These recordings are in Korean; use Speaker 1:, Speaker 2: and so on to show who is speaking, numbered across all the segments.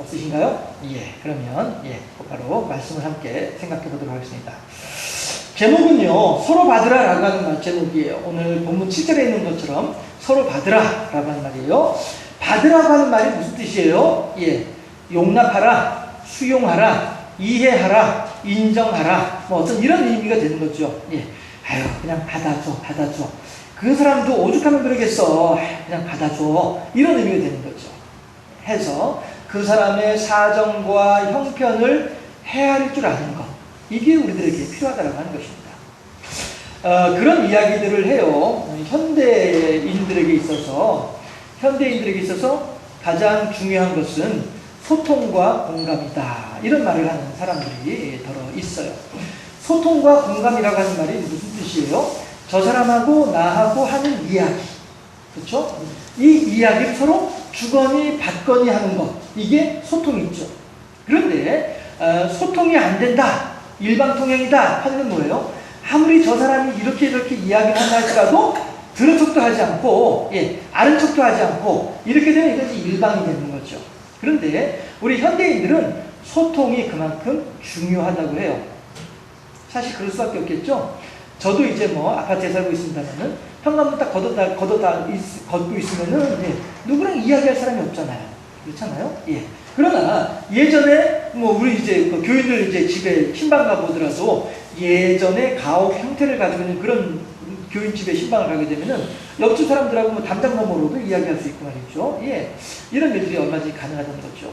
Speaker 1: 없으신가요? 예, 그러면 바로 말씀을 함께 생각해 보도록 하겠습니다. 제목은요, 서로 받으라라고 하는 제목이에요. 오늘 본문 7절에 있는 것처럼 서로 받으라라고 하는 말이에요. 받으라고 하는 말이 무슨 뜻이에요? 용납하라, 수용하라, 이해하라, 인정하라, 뭐 어떤 이런 의미가 되는 거죠. 아유, 그냥 받아줘. 그 사람도 오죽하면 그러겠어. 그냥 받아줘. 이런 의미가 되는 거죠. 해서 그 사람의 사정과 형편을 헤아릴 줄 아는 것. 이게 우리들에게 필요하다고 하는 것입니다. 그런 이야기들을 해요. 현대인들에게 있어서 가장 중요한 것은 소통과 공감이다. 이런 말을 하는 사람들이 더러 있어요. 소통과 공감이라고 하는 말이 무슨 뜻이에요? 저 사람하고 나하고 하는 이야기. 그렇죠? 이 이야기를 서로 주거니 받거니 하는 것. 이게 소통이죠. 그런데 소통이 안 된다. 일방통행이다 하는 건 뭐예요? 아무리 저 사람이 이렇게 이야기를 한다 할지라도 들은 척도 하지 않고 아는 척도 하지 않고 이렇게 되면 이것이 일방이 되는 거죠. 그런데 우리 현대인들은 소통이 그만큼 중요하다고 해요. 사실 그럴 수밖에 없겠죠. 저도 이제 뭐 아파트에 살고 있습니다만은 현관문 딱 걷고 있으면은 누구랑 이야기할 사람이 없잖아요. 그렇잖아요. 그러나 예전에 뭐 우리 이제 교인들 이제 집에 신방 가보더라도 예전에 가옥 형태를 가지고 있는 그런 교인 집에 신방을 가게 되면은 옆집 사람들하고 뭐 담장 너머로도 이야기할 수 있고 말이죠. 이런 일들이 얼마든지 가능하다는 거죠.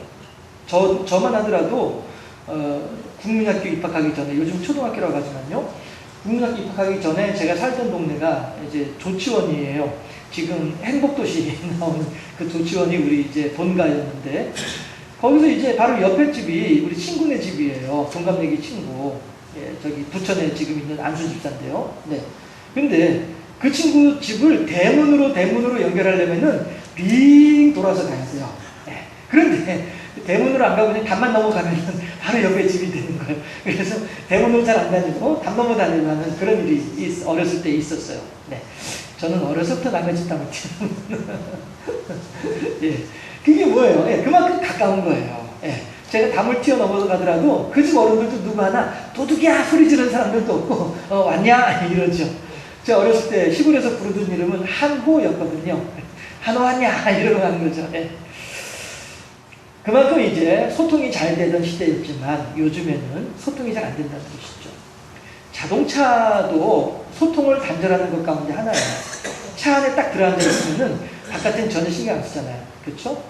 Speaker 1: 저만 하더라도 국민학교 입학하기 전에, 요즘 초등학교라고 하지만요, 국민학교 입학하기 전에 제가 살던 동네가 이제 조치원이에요. 지금 행복도시에 나오는 그 조치원이 우리 이제 본가였는데, 거기서 이제 바로 옆에 집이 우리 친구네 집이에요. 동갑내기 친구. 저기 부천에 지금 있는 안수 집사인데요. 근데 그 친구 집을 대문으로 연결하려면은 빙 돌아서 가야 돼요. 그런데 대문으로 안 가고 그냥 담만 넘어가면은 바로 옆에 집이 되는 거예요. 그래서 대문으로 잘 안 다니고 담 넘어 다니는 그런 일이 어렸을 때 있었어요. 저는 어려서부터 남의 집 담을 튀는 그게 뭐예요? 그만큼 가까운 거예요. 제가 담을 튀어 넘어가더라도 그 집 어른들도 누구 하나 도둑이야 소리 지르는 사람들도 없고 왔냐 이러죠. 제가 어렸을 때 시골에서 부르던 이름은 한호였거든요. 한호 왔냐 이러고 하는 거죠. 그만큼 이제 소통이 잘 되던 시대였지만 요즘에는 소통이 잘 안 된다는 것이죠. 자동차도 소통을 단절하는 것 가운데 하나예요. 차 안에 딱 들어앉아 있으면은 바깥엔 전혀 신경 안 쓰잖아요. 그렇죠?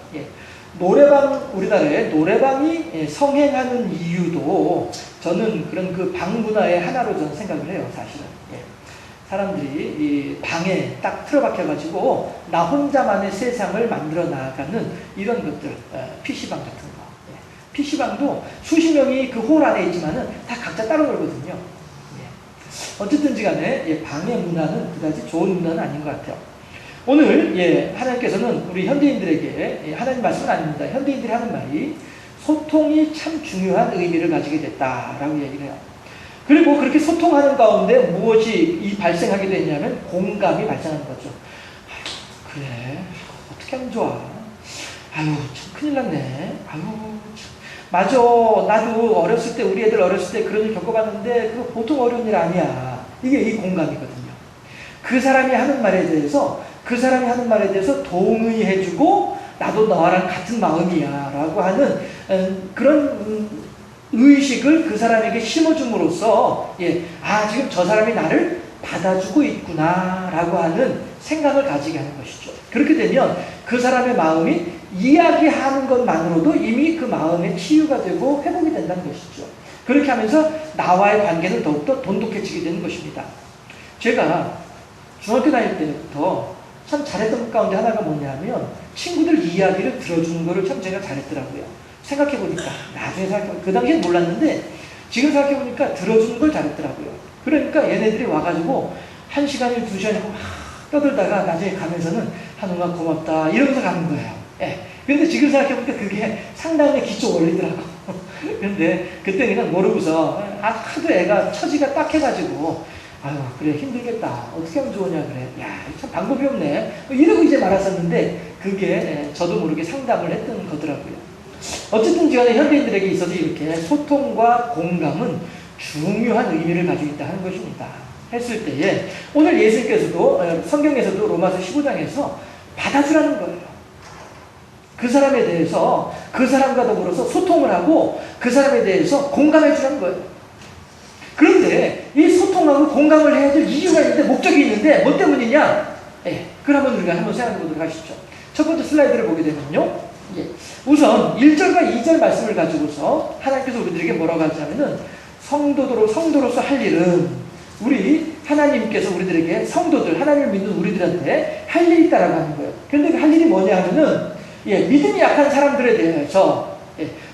Speaker 1: 노래방, 우리나라에 노래방이 성행하는 이유도 저는 그런 그 방 문화의 하나로 저는 생각을 해요, 사실은. 사람들이 이 방에 딱 틀어박혀가지고 나 혼자만의 세상을 만들어 나가는 이런 것들, PC방 같은 거. PC방도 수십 명이 그 홀 안에 있지만은 다 각자 따로 놀거든요. 어쨌든지 간에 방의 문화는 그다지 좋은 문화는 아닌 것 같아요. 오늘 하나님께서는 우리 현대인들에게 하나님 말씀은 아닙니다. 현대인들이 하는 말이 소통이 참 중요한 의미를 가지게 됐다라고 얘기를 해요. 그리고 그렇게 소통하는 가운데 무엇이 발생하게 되냐면 공감이 발생하는 거죠. 아유, 그래 어떻게 하면 좋아. 아유 참 큰일 났네. 아유 맞아. 나도 어렸을 때 우리 애들 어렸을 때 그런 일 겪어봤는데 그거 보통 어려운 일 아니야. 이게 이 공감이거든요. 그 사람이 하는 말에 대해서 동의해주고 나도 너랑 같은 마음이야 라고 하는 그런 의식을 그 사람에게 심어줌으로써 지금 저 사람이 나를 받아주고 있구나 라고 하는 생각을 가지게 하는 것이죠. 그렇게 되면 그 사람의 마음이 이야기하는 것만으로도 이미 그 마음의 치유가 되고 회복이 된다는 것이죠. 그렇게 하면서 나와의 관계는 더욱더 돈독해지게 되는 것입니다. 제가 중학교 다닐 때부터 참 잘했던 것 가운데 하나가 뭐냐면 친구들 이야기를 들어주는 거를 참 제가 잘했더라고요. 생각해보니까 나중에 생각해보니까 그 당시엔 몰랐는데 지금 생각해보니까 들어주는 걸 잘했더라고요. 그러니까 얘네들이 와가지고 1시간이나 2시간이고 막 떠들다가 나중에 가면서는 한웅아 고맙다 이러면서 가는 거예요. 근데 지금 생각해보니까 그게 상당히 기초 원리더라고. 근데 그때 그냥 모르고서 하도 애가 처지가 딱해가지고 아유 그래 힘들겠다 어떻게 하면 좋으냐 그래 야 참 방법이 없네 이러고 이제 말았었는데 그게 저도 모르게 상담을 했던 거더라고요. 어쨌든 간에 현대인들에게 있어서 이렇게 소통과 공감은 중요한 의미를 가지고 있다 하는 것입니다. 했을 때에 오늘 예수님께서도 성경에서도 로마서 15장에서 받아주라는 거예요. 그 사람에 대해서 그 사람과 더불어서 소통을 하고 그 사람에 대해서 공감해 주라는 거예요. 그런데 이 소통하고 공감을 해야 될 이유가 있는데, 목적이 있는데 뭐 때문이냐? 그러면 우리가 한번 생각해 보도록 하십시오. 첫 번째 슬라이드를 보게 되면요, 우선 1절과 2절 말씀을 가지고서 하나님께서 우리들에게 뭐라고 하자면은 성도로서 할 일은, 우리 하나님께서 우리들에게, 성도들, 하나님을 믿는 우리들한테 할 일이 있다라고 하는 거예요. 그런데 그 할 일이 뭐냐 하면은, 믿음이 약한 사람들에 대해서,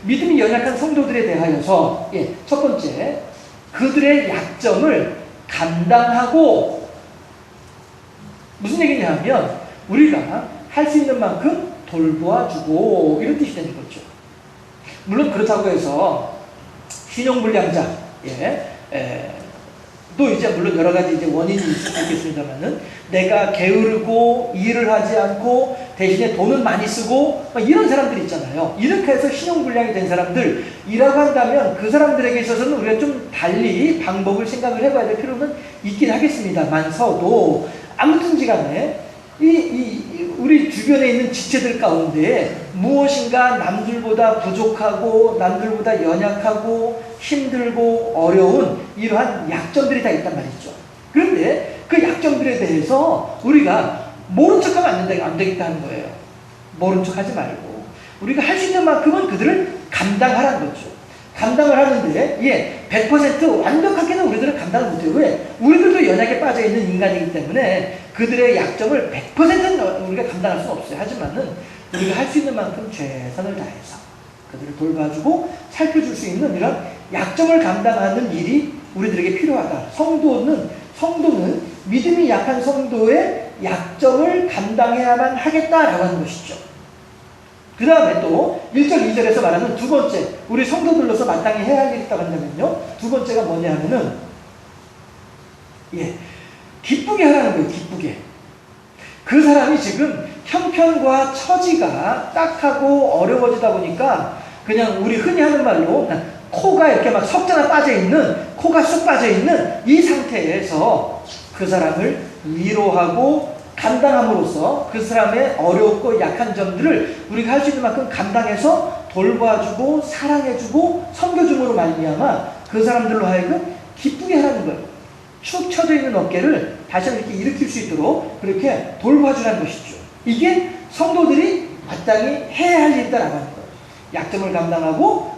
Speaker 1: 믿음이 연약한 성도들에 대하여서, 첫 번째, 그들의 약점을 감당하고, 무슨 얘기냐 하면 우리가 할 수 있는 만큼 돌보아주고, 이런 뜻이 되는 거죠. 물론 그렇다고 해서 신용불량자, 또 이제 물론 여러 가지 이제 원인이 있을 수 있겠습니다만은, 내가 게으르고 일을 하지 않고 대신에 돈은 많이 쓰고 이런 사람들 있잖아요. 이렇게 해서 신용불량이 된 사람들이라고 한다면 그 사람들에게 있어서는 우리가 좀 달리 방법을 생각을 해봐야 될 필요는 있긴 하겠습니다만서도, 아무튼지 간에 우리 주변에 있는 지체들 가운데 무엇인가 남들보다 부족하고 남들보다 연약하고 힘들고 어려운 이러한 약점들이 다 있단 말이죠. 그런데 그 약점들에 대해서 우리가 모른 척하면 안 되겠다는 거예요. 모른 척하지 말고 우리가 할 수 있는 만큼은 그들을 감당하라는 거죠. 감당을 하는데 100% 완벽하게는 우리들은 감당을 못해요. 왜? 우리들도 연약에 빠져있는 인간이기 때문에 그들의 약점을 100%는 우리가 감당할 수는 없어요. 하지만은 우리가 할 수 있는 만큼 최선을 다해서 그들을 돌봐주고 살펴줄 수 있는 이런 약점을 감당하는 일이 우리들에게 필요하다. 성도는 믿음이 약한 성도의 약점을 감당해야만 하겠다라고 하는 것이죠. 그 다음에 또 1절 2절에서 말하는 두 번째, 우리 성도들로서 마땅히 해야 할 일이 있다고 한다면요, 두 번째가 뭐냐 하면은 기쁘게 하라는 거예요. 기쁘게. 그 사람이 지금 형편과 처지가 딱하고 어려워지다 보니까 그냥 우리 흔히 하는 말로 코가 이렇게 막 석자나 빠져있는, 코가 쑥 빠져있는 이 상태에서 그 사람을 위로하고 감당함으로써 그 사람의 어렵고 약한 점들을 우리가 할 수 있는 만큼 감당해서 돌봐주고 사랑해주고 섬겨줌으로 말미암아 그 사람들로 하여금 기쁘게 하라는 거예요. 축 처져 있는 어깨를 다시 한번 이렇게 일으킬 수 있도록 그렇게 돌봐주라는 것이죠. 이게 성도들이 마땅히 해야 할 일이다라고 하는 거예요. 약점을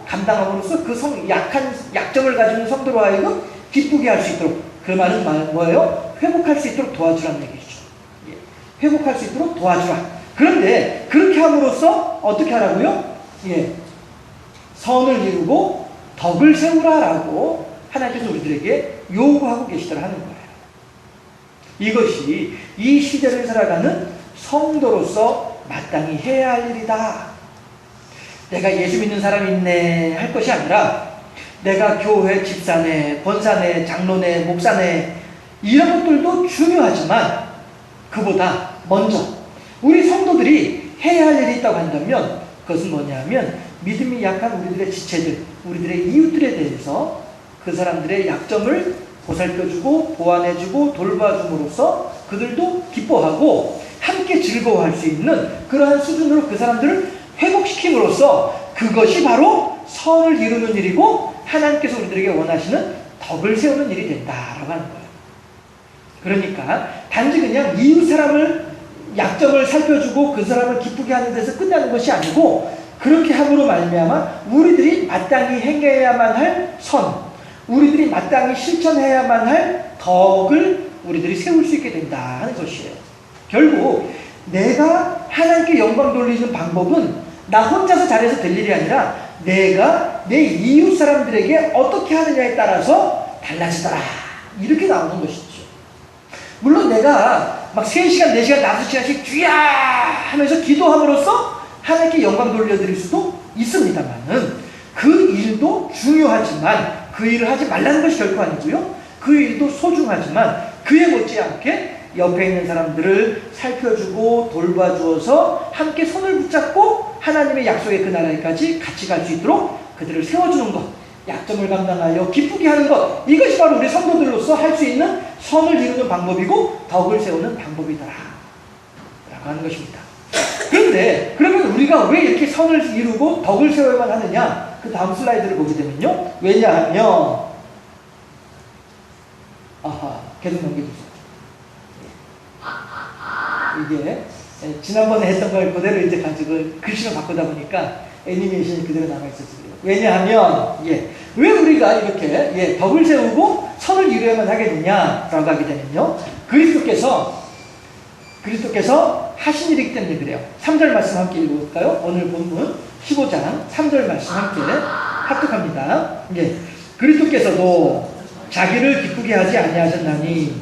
Speaker 1: 감당함으로써 그 약한 약점을 가지고 있는 성도로 하여금 기쁘게 할 수 있도록, 그 말은 뭐예요? 회복할 수 있도록 도와주라는 얘기죠. 회복할 수 있도록 도와주라. 그런데 그렇게 함으로써 어떻게 하라고요? 선을 이루고 덕을 세우라라고 하나님께서 우리들에게 요구하고 계시더라 하는 거예요. 이것이 이 시대를 살아가는 성도로서 마땅히 해야 할 일이다. 내가 예수 믿는 사람이 있네 할 것이 아니라 내가 교회 집사네, 권사네, 장로네, 목사네 이런 것들도 중요하지만 그보다 먼저 우리 성도들이 해야 할 일이 있다고 한다면 그것은 뭐냐면 믿음이 약한 우리들의 지체들, 우리들의 이웃들에 대해서 그 사람들의 약점을 보살펴주고 보완해주고 돌봐줌으로써 그들도 기뻐하고 함께 즐거워할 수 있는 그러한 수준으로 그 사람들을 회복시킴으로써 그것이 바로 선을 이루는 일이고 하나님께서 우리들에게 원하시는 덕을 세우는 일이 된다라고 하는 거예요. 그러니까 단지 그냥 이웃 사람을 약점을 살펴주고 그 사람을 기쁘게 하는 데서 끝나는 것이 아니고 그렇게 함으로 말미암아 우리들이 마땅히 행해야만 할 선, 우리들이 마땅히 실천해야만 할 덕을 우리들이 세울 수 있게 된다 하는 것이에요. 결국 내가 하나님께 영광 돌리는 방법은 나 혼자서 잘해서 될 일이 아니라 내가 내 이웃 사람들에게 어떻게 하느냐에 따라서 달라지더라. 이렇게 나오는 것이죠. 물론 내가 막 3시간, 4시간, 5시간씩 쥐야 하면서 기도함으로써 하나님께 영광 돌려드릴 수도 있습니다만은 그 일도 중요하지만 그 일을 하지 말라는 것이 결코 아니고요. 그 일도 소중하지만 그에 못지않게 옆에 있는 사람들을 살펴주고 돌봐주어서 함께 손을 붙잡고 하나님의 약속의 그 나라에까지 같이 갈 수 있도록 그들을 세워주는 것, 약점을 감당하여 기쁘게 하는 것, 이것이 바로 우리 성도들로서 할 수 있는 선을 이루는 방법이고 덕을 세우는 방법이더라 라고 하는 것입니다. 그런데 그러면 우리가 왜 이렇게 선을 이루고 덕을 세워야만 하느냐? 그 다음 슬라이드를 보게 되면요, 왜냐하면 계속 넘겨주세요. 이게 지난번에 했던 걸 그대로 이제 가지고 글씨로 바꾸다 보니까 애니메이션이 그대로 남아있어서 그래요. 왜냐하면 왜 우리가 이렇게 덕을 세우고 선을 이루어야만 하겠느냐라고 하게 되면요, 그리스도께서 하신 일이기 때문에 그래요. 3절 말씀 함께 읽어볼까요? 오늘 본문 15장 3절 말씀 함께 합독합니다. 그리스도께서도 자기를 기쁘게 하지 아니하셨나니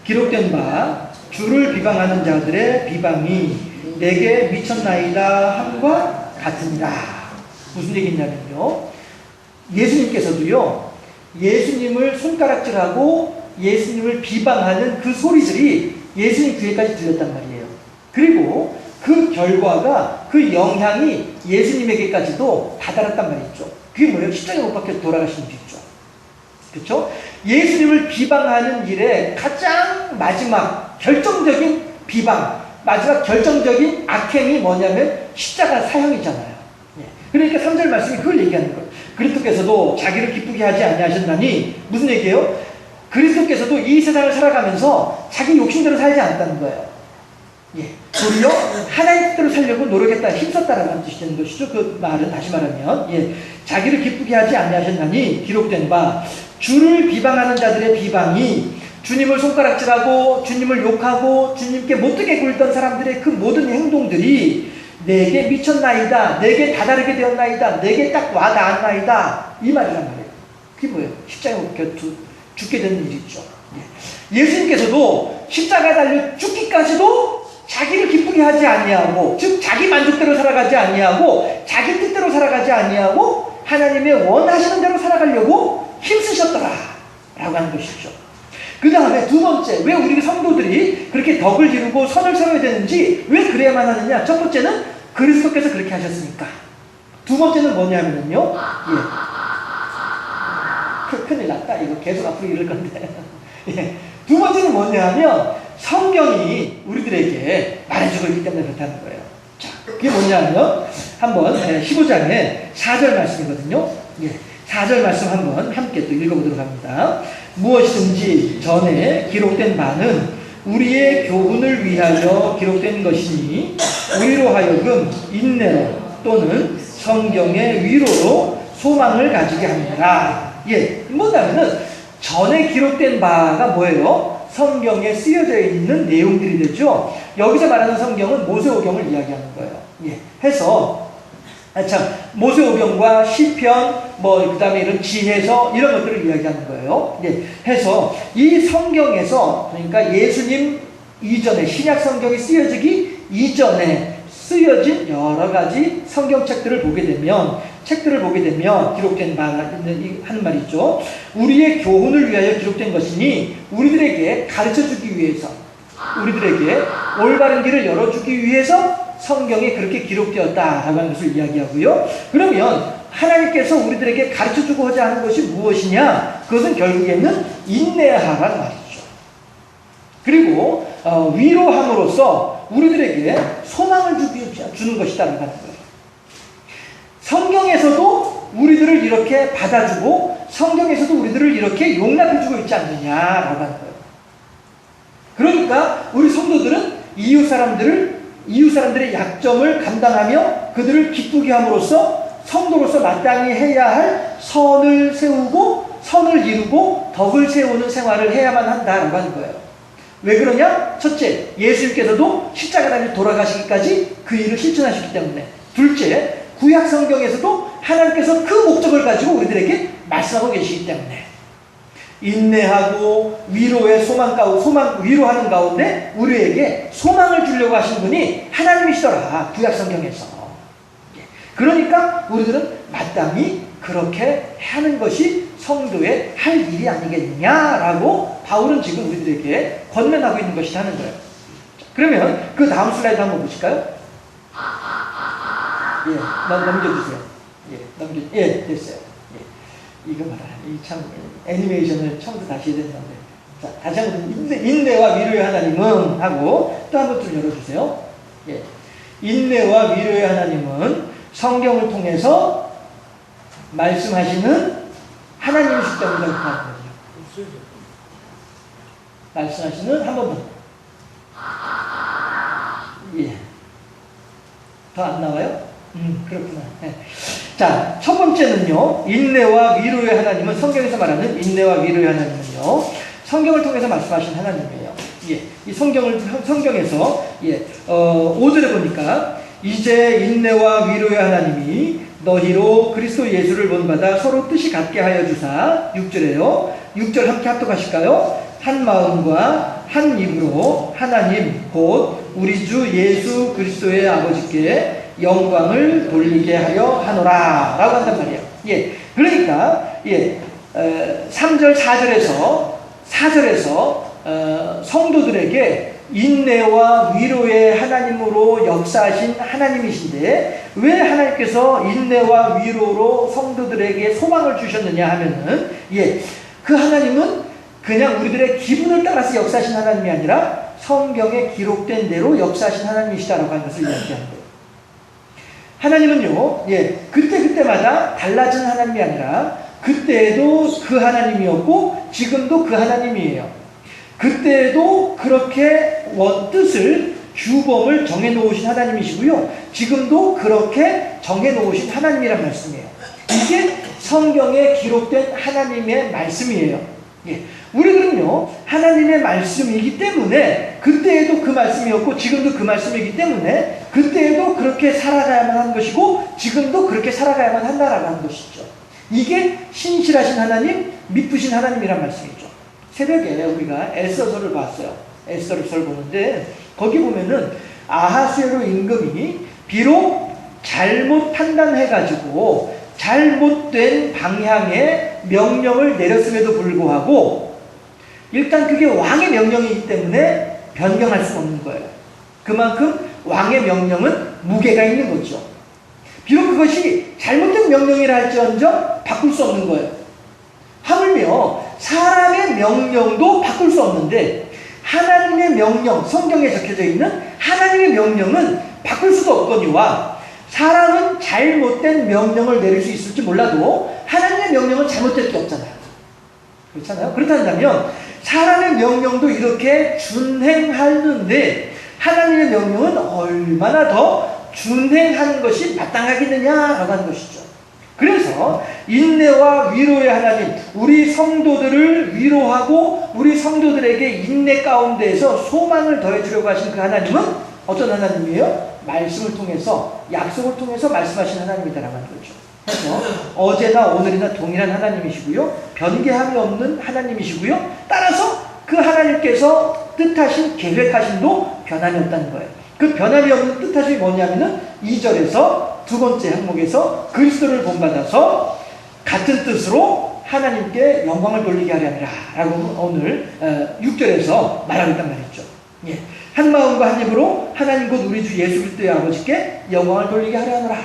Speaker 1: 기록된 바 주를 비방하는 자들의 비방이 내게 미쳤나이다 함과 같으니라. 무슨 얘기냐면요, 예수님께서도요, 예수님을 손가락질하고 예수님을 비방하는 그 소리들이 예수님 귀에까지 들렸단 말이에요. 그리고 그 결과가, 그 영향이 예수님에게까지도 다다랐단 말이죠. 그게 뭐예요? 십자가에 못 박혀 돌아가신 일이죠. 그렇죠? 예수님을 비방하는 일에 가장 마지막 결정적인 비방, 마지막 결정적인 악행이 뭐냐면 십자가 사형이잖아요. 그러니까 3절 말씀이 그걸 얘기하는 거예요. 그리스도께서도 자기를 기쁘게 하지 아니하셨나니, 무슨 얘기예요? 그리스도께서도 이 세상을 살아가면서 자기 욕심대로 살지 않았다는 거예요. 도리어 하나님 뜻대로 살려고 노력했다, 힘썼다라는 뜻이 되는 것이죠. 그 말은 다시 말하면 자기를 기쁘게 하지 아니하셨나니 기록된 바 주를 비방하는 자들의 비방이, 주님을 손가락질하고 주님을 욕하고 주님께 못되게 굴던 사람들의 그 모든 행동들이 내게 미쳤나이다, 내게 다다르게 되었나이다, 내게 딱 와닿았나이다, 이 말이란 말이에요. 그게 뭐예요? 십자가에 못 박혀 죽게 되는 일이죠. 예수님께서도 십자가에 달려 죽기까지도 자기를 기쁘게 하지 아니하고, 즉 자기 만족대로 살아가지 아니하고 자기 뜻대로 살아가지 아니하고 하나님의 원하시는 대로 살아가려고 힘쓰셨더라 라고 하는 것이죠. 그 다음에 두 번째, 왜 우리 성도들이 그렇게 덕을 이루고 선을 세워야 되는지, 왜 그래야만 하느냐? 첫 번째는 그리스도께서 그렇게 하셨으니까. 두 번째는 뭐냐면요, 큰일 났다, 이거 계속 앞으로 이럴 건데 두 번째는 뭐냐면 성경이 우리들에게 말해주고 있기 때문에 그렇다는 거예요. 자, 그게 뭐냐면 한번 15장의 4절 말씀이거든요. 4절 말씀 한번 함께 또 읽어보도록 합니다. 무엇이든지 전에 기록된 바는 우리의 교훈을 위하여 기록된 것이니 우리로 하여금 인내로 또는 성경의 위로로 소망을 가지게 합니다. 뭐냐면은 전에 기록된 바가 뭐예요? 성경에 쓰여져 있는 내용들이 되죠. 여기서 말하는 성경은 모세오경을 이야기하는 거예요. 해서 모세오경과 시편, 그 다음에 이런 지혜서, 이런 것들을 이야기하는 거예요. 해서 이 성경에서, 그러니까 예수님 이전에, 신약 성경이 쓰여지기 이전에 쓰여진 여러 가지 성경책들을 보게 되면 기록된 하는 말이죠. 우리의 교훈을 위하여 기록된 것이니 우리들에게 가르쳐주기 위해서, 우리들에게 올바른 길을 열어주기 위해서 성경에 그렇게 기록되었다라고 하는 것을 이야기하고요. 그러면 하나님께서 우리들에게 가르쳐주고자 하는 것이 무엇이냐? 그것은 결국에는 인내하라는 말이죠. 그리고 위로함으로써 우리들에게 소망을 주는 것이다라고 하는 거예요. 성경에서도 우리들을 이렇게 받아주고 성경에서도 우리들을 이렇게 용납해주고 있지 않느냐라고 하는 거예요. 그러니까 우리 성도들은 이웃 사람들의 약점을 감당하며 그들을 기쁘게 함으로써 성도로서 마땅히 해야 할 선을 세우고 선을 이루고 덕을 세우는 생활을 해야만 한다라고 하는 거예요. 왜 그러냐? 첫째, 예수님께서도 십자가 달려 돌아가시기까지 그 일을 실천하셨기 때문에. 둘째, 구약 성경에서도 하나님께서 그 목적을 가지고 우리들에게 말씀하고 계시기 때문에. 인내하고 위로의 위로하는 가운데 우리에게 소망을 주려고 하신 분이 하나님이시더라, 구약 성경에서. 그러니까 우리들은 마땅히 그렇게 하는 것이 성도의 할 일이 아니겠느냐라고 바울은 지금 우리들에게 권면하고 있는 것이라는 거예요. 그러면 그 다음 슬라이드 한번 보실까요? 넘겨주세요. 됐어요. 이거 봐라. 이 참 애니메이션을 처음부터 다시 해야 되는데. 자, 다시 한번 인내와 위로의 하나님은 하고 또 한 번 좀 열어주세요. 인내와 위로의 하나님은 성경을 통해서 말씀하시는 하나님이시기 때문에 그렇게 하는 거죠. 말씀하시는 한 번 더. 더 안 나와요? 그렇구나. 자, 첫 번째는요, 인내와 위로의 하나님은, 성경에서 말하는 인내와 위로의 하나님은요, 성경을 통해서 말씀하신 하나님이에요. 이 성경에서, 5절에 보니까, 이제 인내와 위로의 하나님이 너희로 그리스도 예수를 본받아 서로 뜻이 같게 하여 주사, 6절에요. 6절 함께 합독하실까요? 한 마음과 한 입으로 하나님 곧 우리 주 예수 그리스도의 아버지께 영광을 돌리게 하여 하노라 라고 한단 말이에요. 그러니까 3절 4절에서 성도들에게 인내와 위로의 하나님으로 역사하신 하나님이신데 왜 하나님께서 인내와 위로로 성도들에게 소망을 주셨느냐 하면은 그 하나님은 그냥 우리들의 기분을 따라서 역사하신 하나님이 아니라 성경에 기록된 대로 역사하신 하나님이시다라고 하는 것을 이야기하는 거예요. 하나님은요, 그때마다 달라진 하나님이 아니라 그때에도 그 하나님이었고 지금도 그 하나님이에요. 그때에도 그렇게 뜻을, 규범을 정해놓으신 하나님이시고요. 지금도 그렇게 정해놓으신 하나님이란 말씀이에요. 이게 성경에 기록된 하나님의 말씀이에요. 우리들은요, 하나님의 말씀이기 때문에 그때에도 그 말씀이었고 지금도 그 말씀이기 때문에 그때에도 그렇게 살아가야만 한 것이고 지금도 그렇게 살아가야만 한다라고 하는 것이죠. 이게 신실하신 하나님, 미쁘신 하나님이란 말씀이죠. 새벽에 우리가 에스더서를 봤어요. 에스더서를 보는데 거기 보면은 아하수에로 임금이 비록 잘못 판단해가지고 잘못된 방향의 명령을 내렸음에도 불구하고 일단 그게 왕의 명령이기 때문에 변경할 수 없는 거예요. 그만큼 왕의 명령은 무게가 있는 거죠. 비록 그것이 잘못된 명령이라 할지언정 바꿀 수 없는 거예요. 하물며 사람의 명령도 바꿀 수 없는데 하나님의 명령, 성경에 적혀져 있는 하나님의 명령은 바꿀 수도 없거니와 사람은 잘못된 명령을 내릴 수 있을지 몰라도 하나님의 명령은 잘못될 게 없잖아요. 그렇잖아요. 그렇다면 사람의 명령도 이렇게 준행하는데 하나님의 명령은 얼마나 더 준행하는 것이 마땅하겠느냐라고 하는 것이죠. 그래서 인내와 위로의 하나님, 우리 성도들을 위로하고 우리 성도들에게 인내 가운데에서 소망을 더해주려고 하신 그 하나님은 어떤 하나님이에요? 말씀을 통해서, 약속을 통해서 말씀하신 하나님이다라고 하는 거죠. 그래서 어제나 오늘이나 동일한 하나님이시고요, 변개함이 없는 하나님이시고요, 따라서 그 하나님께서 뜻하신, 계획하심도 변함이 없다는 거예요. 그 변함이 없는 뜻하심이 뭐냐면은 2절에서 두 번째 항목에서 그리스도를 본받아서 같은 뜻으로 하나님께 영광을 돌리게 하려니라 라고 오늘 6절에서 말하고 있단 말이죠. 한 마음과 한 입으로 하나님 곧 우리 주 예수 그리스도의 아버지께 영광을 돌리게 하려 하노라.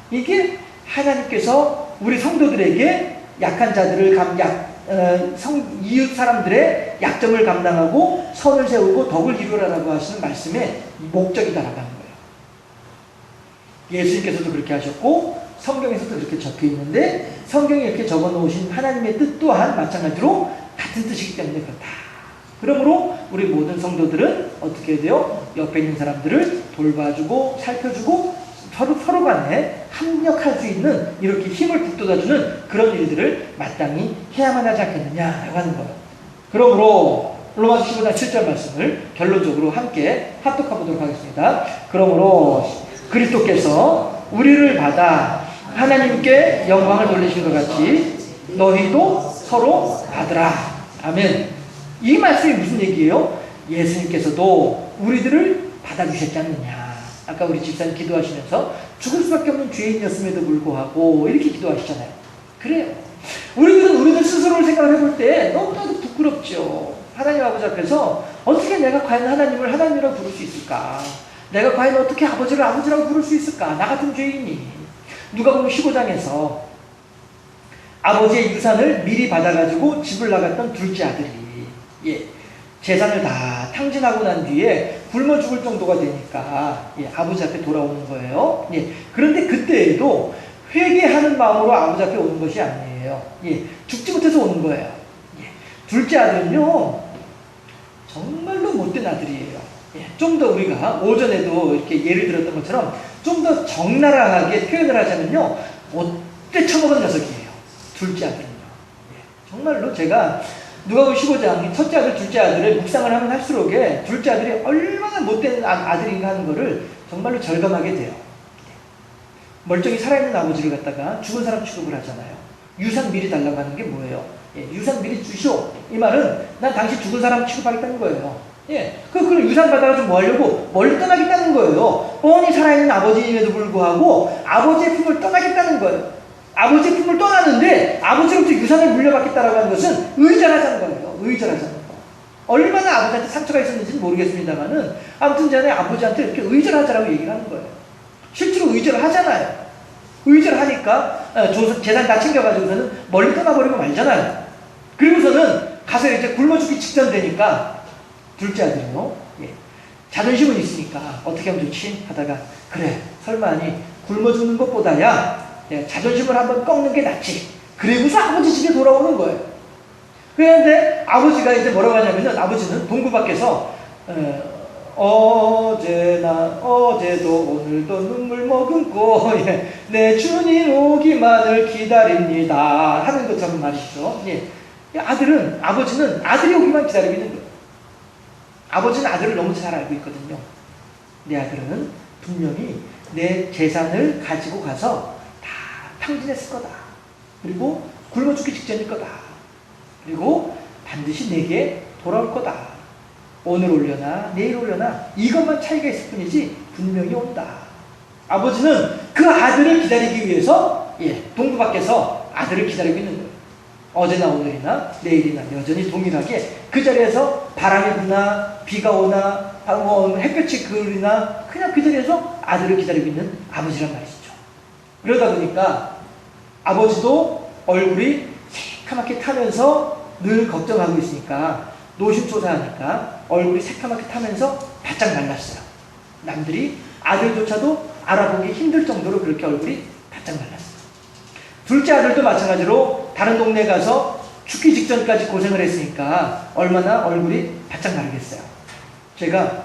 Speaker 1: 이게 하나님께서 우리 성도들에게 약한 자들을 이웃 사람들의 약점을 감당하고 선을 세우고 덕을 이루라라고 하시는 말씀의 목적이다라고 하는 거예요. 예수님께서도 그렇게 하셨고 성경에서도 그렇게 적혀 있는데 성경에 이렇게 적어 놓으신 하나님의 뜻 또한 마찬가지로 같은 뜻이기 때문에 그렇다. 그러므로 우리 모든 성도들은 어떻게 해야 돼요? 옆에 있는 사람들을 돌봐주고 살펴주고 서로 간에 협력할 수 있는 이렇게 힘을 북돋아주는 그런 일들을 마땅히 해야만 하지 않겠느냐라고 하는 거예요. 그러므로 로마서 15장 7절 말씀을 결론적으로 함께 합독해보도록 하겠습니다. 그러므로 그리스도께서 우리를 받아 하나님께 영광을 돌리신 것 같이 너희도 서로 받으라. 아멘. 이 말씀이 무슨 얘기예요? 예수님께서도 우리들을 받아주셨지 않느냐. 아까 우리 집사님 기도하시면서 죽을 수밖에 없는 죄인이었음에도 불구하고 이렇게 기도하시잖아요. 그래요. 우리들 스스로를 생각을 해볼 때 너무나도 부끄럽죠. 하나님 아버지 앞에서 어떻게 내가 과연 하나님을 하나님이라고 부를 수 있을까? 내가 과연 어떻게 아버지를 아버지라고 부를 수 있을까? 나 같은 죄인이. 누가복음 15장에서 아버지의 유산을 미리 받아가지고 집을 나갔던 둘째 아들이, 예, 재산을 다 탕진하고 난 뒤에 굶어 죽을 정도가 되니까, 예, 아버지 앞에 돌아오는 거예요. 예, 그런데 그때에도 회개하는 마음으로 아버지 앞에 오는 것이 아니에요. 예, 죽지 못해서 오는 거예요. 예, 둘째 아들은요, 정말로 못된 아들이에요. 예, 좀 더 우리가 오전에도 이렇게 예를 들었던 것처럼 좀 더 적나라하게 표현을 하자면요, 못돼 처먹은 녀석이에요. 둘째 아들은요. 예, 정말로 제가 누가복음 15장 첫째 아들, 둘째 아들을 묵상을 하면 할수록에 둘째 아들이 얼마나 못된 아들인가 하는 거를 정말로 절감하게 돼요. 멀쩡히 살아있는 아버지를 갖다가 죽은 사람 취급을 하잖아요. 유산 미리 달라고 하는 게 뭐예요? 예, 유산 미리 주시오. 이 말은 난 당신 죽은 사람 취급하겠다는 거예요. 예, 그걸 유산 받아가지고 뭐 하려고? 멀리 떠나겠다는 거예요. 뻔히 살아있는 아버지임에도 불구하고 아버지의 품을 떠나겠다는 거예요. 아버지의 품을 떠나는데 아버지로부터 유산을 물려받겠다라고 하는 것은 의절하자는 거예요. 의절하자는 거. 얼마나 아버지한테 상처가 있었는지는 모르겠습니다만은 아무튼 전에 아버지한테 이렇게 의절하자라고 얘기를 하는 거예요. 실제로 의절을 하잖아요. 의절을 하니까 재산 다 챙겨가지고서는 멀리 떠나버리고 말잖아요. 그리고서는 가서 이제 굶어 죽기 직전 되니까 둘째 아들이요. 예, 자존심은 있으니까 어떻게 하면 좋지? 하다가 그래 설마니 굶어 죽는 것보다야 예, 자존심을 한번 꺾는 게 낫지. 그리고서 아버지 집에 돌아오는 거예요. 그런데 아버지가 이제 뭐라고 하냐면은 아버지는 동구 밖에서 어제도 오늘도 눈물 머금고 예, 내 주님 오기만을 기다립니다 하는 것처럼 말이죠. 예, 아버지는 아들이 오기만 기다리고 있는 거예요. 아버지는 아들을 너무 잘 알고 있거든요. 내 아들은 분명히 내 재산을 가지고 가서 탕진했을 거다. 그리고 굶어 죽기 직전일 거다. 그리고 반드시 내게 돌아올 거다. 오늘 올려나 내일 올려나 이것만 차이가 있을 뿐이지 분명히 온다. 아버지는 그 아들을 기다리기 위해서 동부 밖에서 아들을 기다리고 있는 거예요. 어제나 오늘이나 내일이나 여전히 동일하게 그 자리에서 바람이 부나 비가 오나 햇볕이 그으나 그냥 그 자리에서 아들을 기다리고 있는 아버지란 말이죠. 그러다 보니까 아버지도 얼굴이 새카맣게 타면서 늘 걱정하고 있으니까 노심초사하니까 얼굴이 새카맣게 타면서 바짝 말랐어요. 남들이 아들조차도 알아보기 힘들 정도로 그렇게 얼굴이 바짝 말랐어요. 둘째 아들도 마찬가지로 다른 동네 가서 죽기 직전까지 고생을 했으니까 얼마나 얼굴이 바짝 마르겠어요. 제가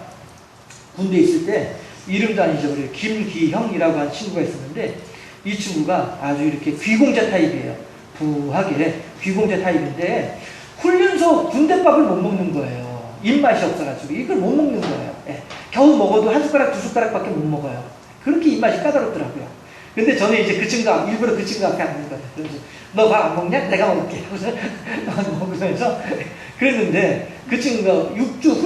Speaker 1: 군대에 있을 때 이름도 안 잊어버려요. 김기형이라고 하는 친구가 있었는데 이 친구가 아주 이렇게 귀공자 타입이에요. 부하게 귀공자 타입인데 훈련소 군대밥을 못 먹는 거예요. 입맛이 없어가지고 이걸 못 먹는 거예요. 예. 겨우 먹어도 한 숟가락 두 숟가락밖에 못 먹어요. 그렇게 입맛이 까다롭더라고요. 근데 저는 이제 그 친구 일부러 그 친구 앞에 앉는 거예요. 그래서 너 밥 안 먹냐? 내가 먹을게. 하고서 먹으면서 그랬는데 그 친구가 6주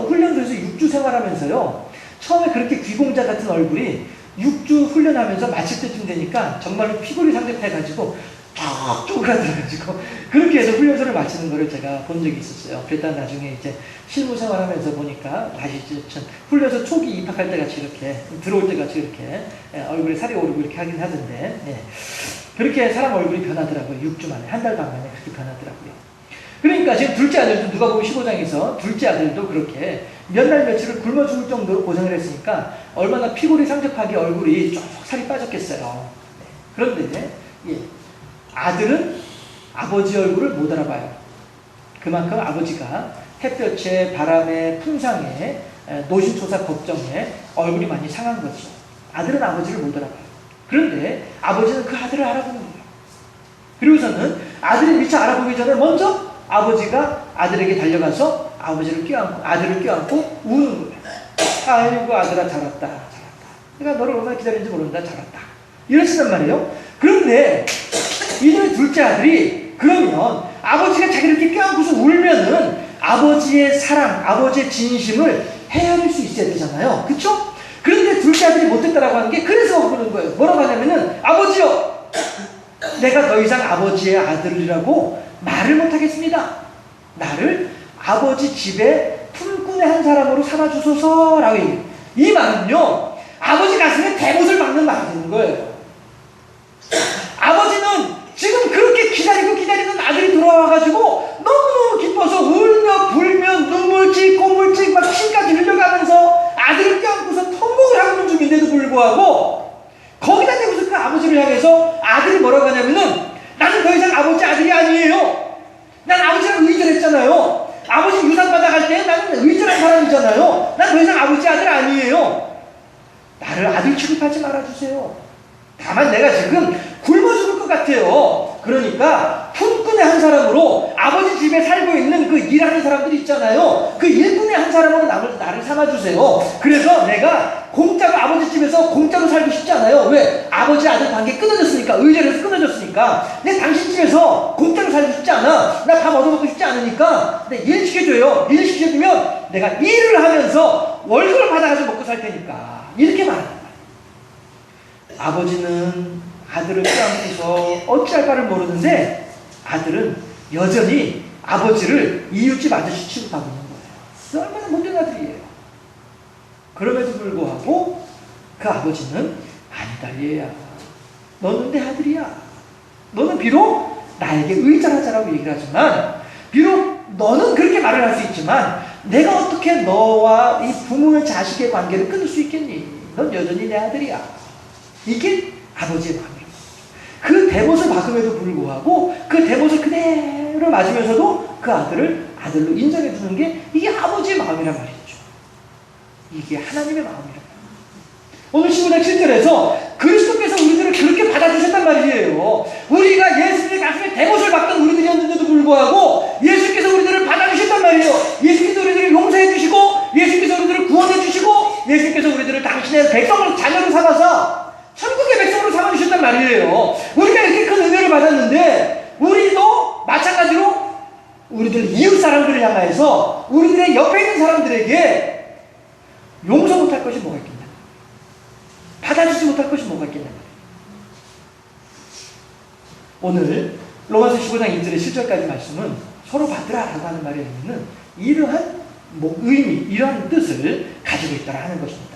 Speaker 1: 훈련소에서 6주 생활하면서요. 처음에 그렇게 귀공자 같은 얼굴이 6주 훈련하면서 마칠 때쯤 되니까 정말로 피골이 상접해가지고 쭉 쪼그라들어가지고 그렇게 해서 훈련소를 마치는 거를 제가 본 적이 있었어요. 그랬다 나중에 이제 실무 생활하면서 보니까 다시 훈련소 초기 입학할 때 같이 이렇게 들어올 때 같이 이렇게 얼굴에 살이 오르고 이렇게 하긴 하던데 그렇게 사람 얼굴이 변하더라고요. 6주 만에 한 달 반 만에 그렇게 변하더라고요. 그러니까 지금 둘째 아들도 누가복음 15장에서 둘째 아들도 그렇게 몇 날 며칠을 굶어 죽을 정도로 고생을 했으니까 얼마나 피골이 상접하게 얼굴이 쭉 살이 빠졌겠어요. 그런데 아들은 아버지 얼굴을 못 알아봐요. 그만큼 아버지가 햇볕에 바람에 풍상에 노심초사 걱정에 얼굴이 많이 상한 거죠. 아들은 아버지를 못 알아봐요. 그런데 아버지는 그 아들을 알아보는 거예요. 그리고서는 아들이 미처 알아보기 전에 먼저 아버지가 아들에게 달려가서 아들을 껴안고 우는 거예요. 아이고 아들아 잘 왔다. 내가 너를 얼마나 기다리는지 모른다. 잘 왔다. 이러시단 말이에요. 그런데 이들의 둘째 아들이 그러면 아버지가 자기를 이렇게 껴안고서 울면은 아버지의 사랑, 아버지의 진심을 헤아릴 수 있어야 되잖아요. 그쵸? 그런데 둘째 아들이 못했다라고 하는 게 그래서 그러는 거예요. 뭐라고 하냐면은 아버지요! 내가 더 이상 아버지의 아들이라고 말을 못하겠습니다. 나를 아버지 집에 품꾼의 한 사람으로 삼아주소서라고 얘기해요. 이 말은요, 아버지 가슴에 대못을 박는 말이 되는 거예요. 아버지는 지금 그렇게 기다리는 아들이 돌아와가지고 너무너무 기뻐서 울며 불며 눈물찍 콧물찍 막 침까지 흘려가면서 아들을 껴안고서 통곡을 하고 있는 중인데도 불구하고 거기다 대고서 그 아버지를 향해서 아들이 뭐라고 하냐면은 나는 더 이상 아버지 아들이 아니에요. 난 아버지랑 의절했잖아요. 아버지 유산 받아갈 때 나는 의절한 사람이잖아요. 난 더 이상 아버지 아들 아니에요. 나를 아들 취급하지 말아주세요. 다만 내가 지금 굶어 죽을 것 같아요. 그러니까 품꾼의 한 사람으로 아버지 집에 살고 있는 그 일하는 사람들이 있잖아요. 그 일꾼의 한 사람으로 나를 삼아주세요. 그래서 내가 공짜로 아버지 집에서 공짜로 살고 싶지 않아요. 왜? 아버지 아들 관계 끊어졌으니까. 의절에서 끊어졌으니까. 내 당신 집에서 공짜로 살고 싶지 않아. 나 밥 얻어먹고 싶지 않으니까. 근데 일 시켜줘요. 일 시켜주면 내가 일을 하면서 월급을 받아가지고 먹고 살 테니까. 이렇게 말하는 거야. 아버지는 아들을 껴안고서 어찌할 바를 모르는데 아들은 여전히 아버지를 이웃집 아저씨 취급하고 있는 거예요. 얼마나 못된 아들이에요. 그럼에도 불구하고 그 아버지는 아니다 얘야. 너는 내 아들이야. 너는 비록 나에게 의절하자라고 얘기를 하지만 비록 너는 그렇게 말을 할 수 있지만 내가 어떻게 너와 이 부모의 자식의 관계를 끊을 수 있겠니? 넌 여전히 내 아들이야. 이게 아버지의 마음이에요. 그 대못을 박음에도 불구하고 그 대못을 그대로 맞으면서도 그 아들을 아들로 인정해 주는 게 이게 아버지의 마음이란 말이죠. 이게 하나님의 마음이란 말이에요. 오늘 15장 7절에서 그리스도께서 우리들을 그렇게 받아주셨단 말이에요. 우리가 예수님의 가슴에 대못을 박던 우리들이었는데도 불구하고 예수께서 우리들을 받아주셨단 말이에요. 예수께서 우리들을 용서해 주시고 예수께서 우리들을 구원해 주시고 예수께서 우리들을 당신의 백성을 자녀로 삼아서 천국의 백성으로 삼아주셨단 말이에요. 우리가 이렇게 큰 은혜를 받았는데 우리도 마찬가지로 우리들 이웃 사람들을 향해서 우리들의 옆에 있는 사람들에게 용서 못할 것이 뭐가 있겠냐, 받아주지 못할 것이 뭐가 있겠냐. 오늘 로마서 15장 1절의 7절까지 말씀은 서로 받으라 라고 하는 말의 의미는 이러한 의미, 이러한 뜻을 가지고 있다라 하는 것입니다.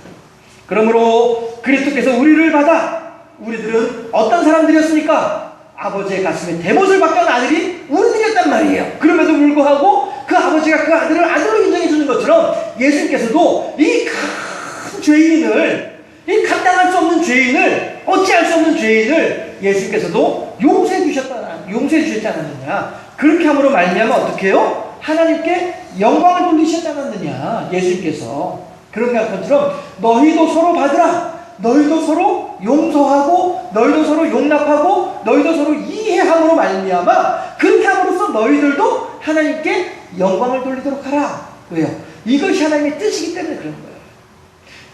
Speaker 1: 그러므로 그리스도께서 우리를 받아 우리들은 어떤 사람들이었습니까? 아버지의 가슴에 대못을 박던 아들이 우리들이었단 말이에요. 그럼에도 불구하고 그 아버지가 그 아들을 아들로 인정해 주는 것처럼 예수님께서도 이 큰 죄인을, 이 감당할 수 없는 죄인을, 어찌할 수 없는 죄인을 예수님께서도 용서해 주셨지 않았느냐. 그렇게 함으로 말미암아 어떻게 해요? 하나님께 영광을 돌리셨지 않았느냐. 예수님께서 그런 것처럼 너희도 서로 받으라. 너희도 서로 용서하고 너희도 서로 용납하고 너희도 서로 이해함으로 말미암아 그렇게 함으로써 너희들도 하나님께 영광을 돌리도록 하라. 왜요? 이것이 하나님의 뜻이기 때문에 그런 거예요.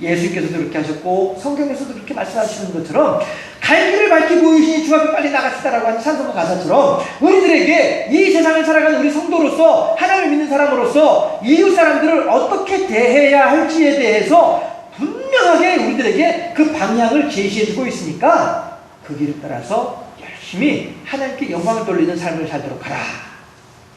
Speaker 1: 예수님께서도 그렇게 하셨고 성경에서도 그렇게 말씀하시는 것처럼 갈 길을 밝히 보이시니 주 앞에 빨리 나가시다라고 하는 찬송가 가사처럼 우리들에게 이 세상을 살아가는 우리 성도로서 하나님을 믿는 사람으로서 이웃 사람들을 어떻게 대해야 할지에 대해서 분명하게 우리들에게 그 방향을 제시해주고 있으니까 그 길을 따라서 열심히 하나님께 영광을 돌리는 삶을 살도록 하라.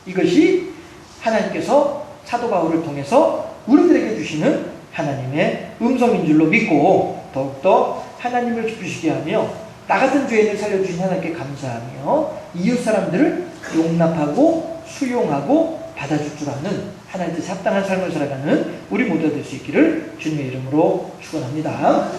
Speaker 1: 이것이 하나님께서 사도 바울을 통해서 우리들에게 주시는 하나님의 음성인 줄로 믿고 더욱더 하나님을 기쁘시게 하며 나 같은 죄인을 살려주신 하나님께 감사하며 이웃 사람들을 용납하고 수용하고 받아줄 줄 아는 하나님 뜻에 합당한 삶을 살아가는 우리 모두가 될 수 있기를 주님의 이름으로 축원합니다.